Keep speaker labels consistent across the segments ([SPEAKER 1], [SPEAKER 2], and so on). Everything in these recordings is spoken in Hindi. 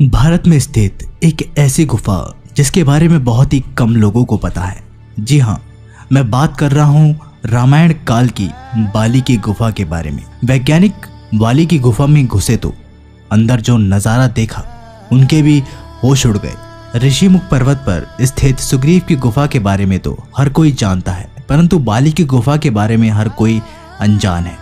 [SPEAKER 1] भारत में स्थित एक ऐसी गुफा जिसके बारे में बहुत ही कम लोगों को पता है। जी हाँ, मैं बात कर रहा हूँ रामायण काल की बाली की गुफा के बारे में। वैज्ञानिक बाली की गुफा में घुसे तो अंदर जो नज़ारा देखा उनके भी होश उड़ गए। ऋषिमुख पर्वत पर स्थित सुग्रीव की गुफा के बारे में तो हर कोई जानता है, परंतु बाली की गुफा के बारे में हर कोई अनजान है,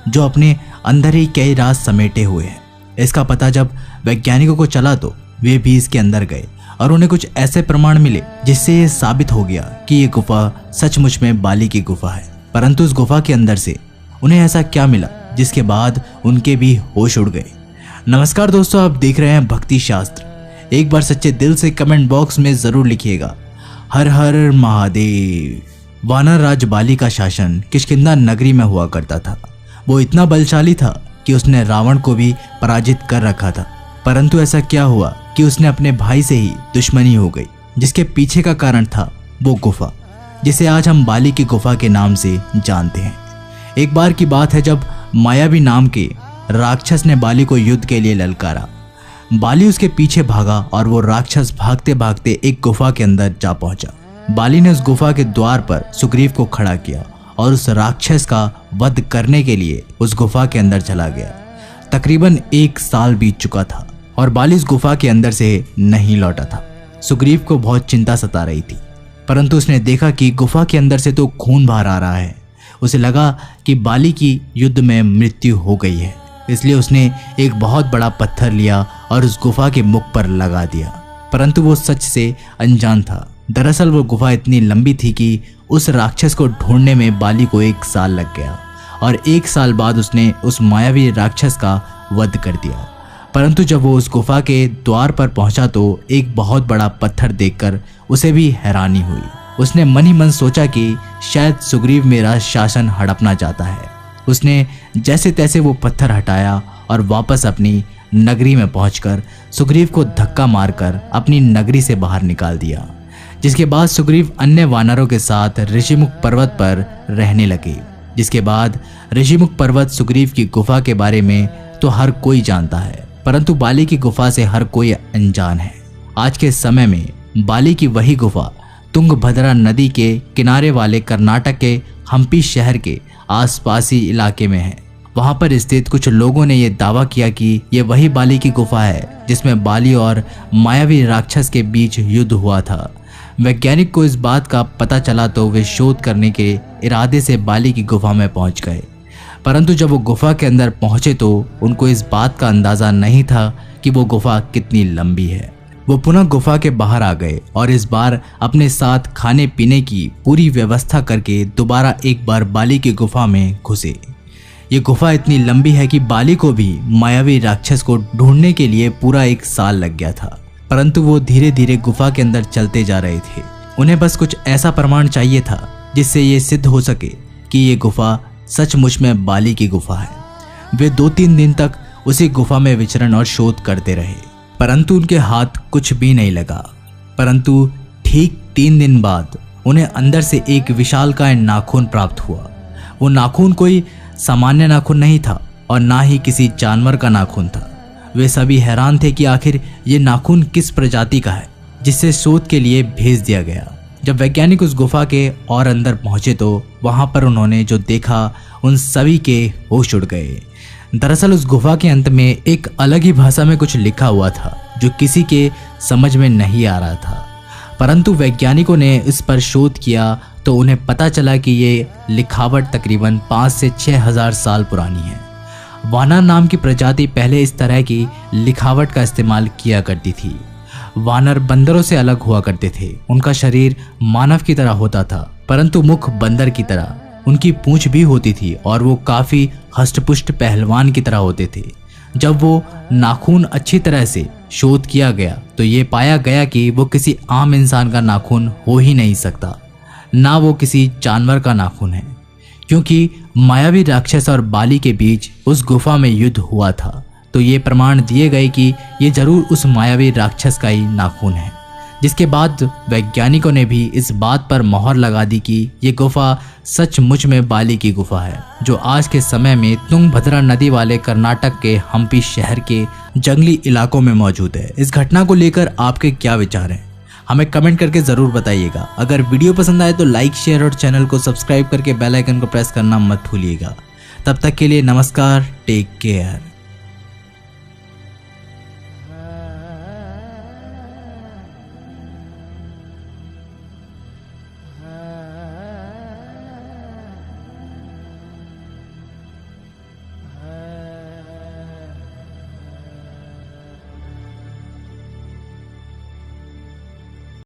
[SPEAKER 1] जो अपने अंदर ही कई राज समेटे हुए हैं। इसका पता जब वैज्ञानिकों को चला तो वे भी इसके अंदर गए और उन्हें कुछ ऐसे प्रमाण मिले जिससे ये साबित हो गया कि ये गुफा सचमुच में बाली की गुफा है। परंतु उस गुफा के अंदर से उन्हें ऐसा क्या मिला जिसके बाद उनके भी होश उड़ गए। नमस्कार दोस्तों, आप देख रहे हैं भक्ति शास्त्र। एक बार सच्चे दिल से कमेंट बॉक्स में जरूर लिखिएगा हर हर महादेव। वानर राज बाली का शासन किष्किंधा नगरी में हुआ करता था। वो इतना बलशाली था कि उसने रावण को भी पराजित कर रखा था। परंतु ऐसा क्या हुआ कि उसने अपने भाई से ही दुश्मनी हो गई, जिसके पीछे का कारण था वो गुफा, जिसे आज हम बाली की गुफा के नाम से जानते हैं। एक बार की बात है जब मायावी नाम के राक्षस ने बाली को युद्ध के लिए ललकारा। बाली उसके पीछे भागा और वो राक्षस भागते भागते एक गुफा के अंदर जा पहुंचा। बाली ने उस गुफा के द्वार पर सुग्रीव को खड़ा किया और उस राक्षस का वध करने के लिए उस गुफा के अंदर चला गया। तकरीबन 1 साल बीत चुका था और बाली इस गुफा के अंदर से नहीं लौटा था। सुग्रीव को बहुत चिंता सता रही थी, परंतु उसने देखा कि गुफा के अंदर से तो खून बाहर आ रहा है। उसे लगा कि बाली की युद्ध में मृत्यु हो गई है, इसलिए उसने एक बहुत बड़ा पत्थर लिया और उस गुफा के मुख पर लगा दिया। परंतु वो सच से अनजान था। दरअसल वो गुफा इतनी लंबी थी कि उस राक्षस को ढूंढने में बाली को 1 साल लग गया और 1 साल बाद उसने उस मायावी राक्षस का वध कर दिया। परंतु जब वो उस गुफा के द्वार पर पहुंचा तो एक बहुत बड़ा पत्थर देखकर उसे भी हैरानी हुई। उसने मन ही मन सोचा कि शायद सुग्रीव मेरा शासन हड़पना चाहता है। उसने जैसे तैसे वो पत्थर हटाया और वापस अपनी नगरी में पहुंचकर सुग्रीव को धक्का मारकर अपनी नगरी से बाहर निकाल दिया। जिसके बाद सुग्रीव अन्य वानरों के साथ ऋषिमुख पर्वत पर रहने लगे। जिसके बाद ऋषिमुख पर्वत सुग्रीव की गुफा के बारे में तो हर कोई जानता है, परंतु बाली की गुफा से हर कोई अनजान है। आज के समय में बाली की वही गुफा तुंगभद्रा नदी के किनारे वाले कर्नाटक के हम्पी शहर के आसपासी इलाके में है। वहां पर स्थित कुछ लोगों ने यह दावा किया कि यह वही बाली की गुफा है जिसमें बाली और मायावी राक्षस के बीच युद्ध हुआ था। वैज्ञानिक को इस बात का पता चला तो वे शोध करने के इरादे से बाली की गुफा में पहुंच गए। परंतु जब वो गुफा के अंदर पहुंचे तो उनको इस बात का अंदाजा नहीं था कि वो गुफा कितनी लंबी है। वो पुनः गुफा के बाहर आ गए और इस बार अपने साथ खाने पीने की पूरी व्यवस्था करके दोबारा एक बार बाली की गुफा में घुसे। ये गुफा इतनी लंबी है कि बाली को भी मायावी राक्षस को ढूंढने के लिए पूरा 1 साल लग गया था। परंतु वो धीरे धीरे गुफा के अंदर चलते जा रहे थे। उन्हें बस कुछ ऐसा प्रमाण चाहिए था जिससे ये सिद्ध हो सके कि ये गुफा सचमुच में बाली की गुफा है। वे 2-3 दिन तक उसी गुफा में विचरण और शोध करते रहे, परंतु उनके हाथ कुछ भी नहीं लगा। परंतु ठीक 3 दिन बाद उन्हें अंदर से एक विशालकाय नाखून प्राप्त हुआ। वो नाखून कोई सामान्य नाखून नहीं था और ना ही किसी जानवर का नाखून था। वे सभी हैरान थे कि आखिर ये नाखून किस प्रजाति का है, जिससे शोध के लिए भेज दिया गया। जब वैज्ञानिक उस गुफा के और अंदर पहुंचे तो वहां पर उन्होंने जो देखा उन सभी के होश उड़ गए। दरअसल उस गुफा के अंत में एक अलग ही भाषा में कुछ लिखा हुआ था जो किसी के समझ में नहीं आ रहा था। परंतु वैज्ञानिकों ने इस पर शोध किया तो उन्हें पता चला कि ये लिखावट तकरीबन 5 से 6 हजार साल पुरानी है। वानर नाम की प्रजाति पहले इस तरह की लिखावट का इस्तेमाल किया करती थी। वानर बंदरों से अलग हुआ करते थे। उनका शरीर मानव की तरह होता था, परंतु मुख बंदर की तरह। उनकी पूंछ भी होती थी और वो काफी हष्टपुष्ट पहलवान की तरह होते थे। जब वो नाखून अच्छी तरह से शोध किया गया तो ये पाया गया कि वो किसी आम इंसान का नाखून हो ही नहीं सकता, ना वो किसी जानवर का नाखून है, क्योंकि मायावी राक्षस और बाली के बीच उस गुफा में युद्ध हुआ था। तो ये प्रमाण दिए गए कि ये जरूर उस मायावी राक्षस का ही नाखून है, जिसके बाद वैज्ञानिकों ने भी इस बात पर मोहर लगा दी कि ये गुफा सचमुच में बाली की गुफा है, जो आज के समय में तुंगभद्रा नदी वाले कर्नाटक के हम्पी शहर के जंगली इलाकों में मौजूद है। इस घटना को लेकर आपके क्या विचार हैं, हमें कमेंट करके ज़रूर बताइएगा। अगर वीडियो पसंद आए तो लाइक, शेयर और चैनल को सब्सक्राइब करके बेल आइकन को प्रेस करना मत भूलिएगा। तब तक के लिए नमस्कार, टेक केयर।